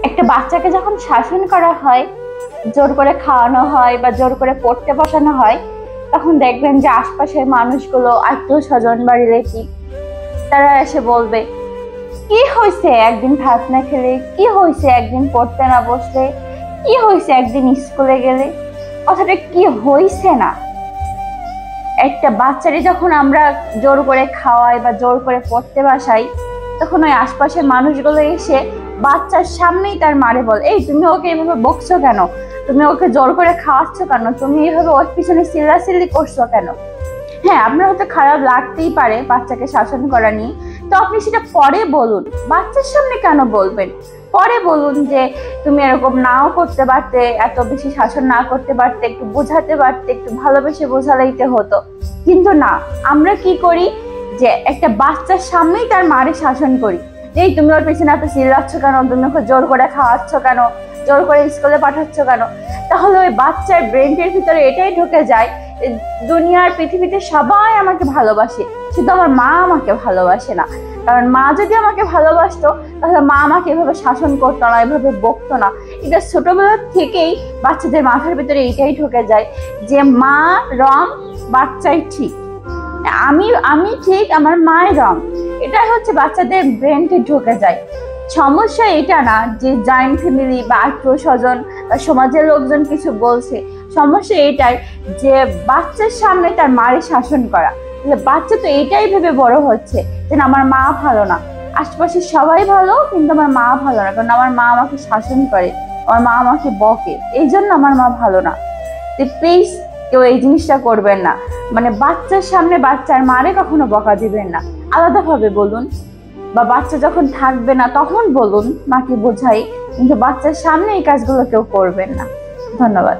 একটা বাচ্চাকে যখন শাসন করা হয়, জোর করে খাওয়ানো হয় বা জোর করে পড়তে বসানো হয়, তখন দেখবেন যে আশপাশের মানুষগুলো, আত্মীয় স্বজন বা রিলেটিভ, তারা এসে বলবে, কি হয়েছে একদিন ভাত না খেলে, কি হয়েছে একদিন পড়তে না বসলে, কি হয়েছে একদিন স্কুলে গেলে। কথাটা কি হয়েছে না, একটা বাচ্চারে যখন আমরা জোর করে খাওয়াই বা জোর করে পড়তে বসাই, তখন ওই আশপাশের মানুষগুলো এসে বাচ্চার সামনেই তার মারে বল, এই তুমি ওকে এভাবে বকছো কেন, তুমি ওকে জোর করে খাওয়াচ্ছ কেন, তুমি এইভাবে ওর পিছনে চিল্লাচিল্লি করছো কেন। হ্যাঁ, আপনার হয়তো খারাপ লাগতেই পারে বাচ্চাকে শাসন করা নিয়ে, তো আপনি সেটা পরে বলুন, বাচ্চার সামনে কেন বলবেন। পরে বলুন যে তুমি এরকম নাও করতে পারতে, এত বেশি শাসন না করতে পারতে, একটু বোঝাতে পারতে, একটু ভালোবেসে বোঝালেইতে হতো। কিন্তু না, আমরা কি করি যে একটা বাচ্চার সামনেই তার মারে শাসন করি, এই তুমি ওর পেছনে এত চিল্লাচ্ছ কেন, তুমি ওকে জোর করে খাওয়াচ্ছ কেন, জোর করে স্কুলে পাঠাচ্ছ কেন। তাহলে ওই বাচ্চার ব্রেনের ভিতরে এটাই ঢুকে যায়, দুনিয়ার পৃথিবীতে সবাই আমাকে ভালোবাসে, শুধু আমার মা আমাকে ভালোবাসে না। কারণ মা যদি আমাকে ভালোবাসতো, তাহলে মা আমাকে এভাবে শাসন করতো না, এভাবে বকতো না। এটা ছোটবেলা থেকেই বাচ্চাদের মাথার ভিতরে এটাই ঢুকে যায় যে মা রং, বাচ্চাই ঠিক, আমি ঠিক, আমার মায়ের রং। এটাই হচ্ছে বাচ্চাদের ব্রেনতে ঢুকে যায়। সমস্যা এটা না যে জয়েন্ট ফ্যামিলি বা আত্মীয় স্বজন বা সমাজের লোকজন কিছু বলছে, সমস্যা এটাই যে বাচ্চার সামনে তার মায়ের শাসন করা। বাচ্চা তো এটাই ভেবে বড় হচ্ছে যে আমার মা ভালো না, আশপাশের সবাই ভালো কিন্তু আমার মা ভালো না, কারণ আমার মা আমাকে শাসন করে, আমার মা আমাকে বকে, এই জন্য আমার মা ভালো না। তো প্লিজ কেউ এই জিনিসটা করবেন না, মানে বাচ্চার সামনে বাচ্চার মারে কখনো বকা দিবেন না, আলাদাভাবে বলুন। বা বাচ্চা যখন থাকবে না তখন বলুন, মাকে বোঝাই, কিন্তু বাচ্চার সামনে এই কাজগুলো কেউ করবেন না। ধন্যবাদ।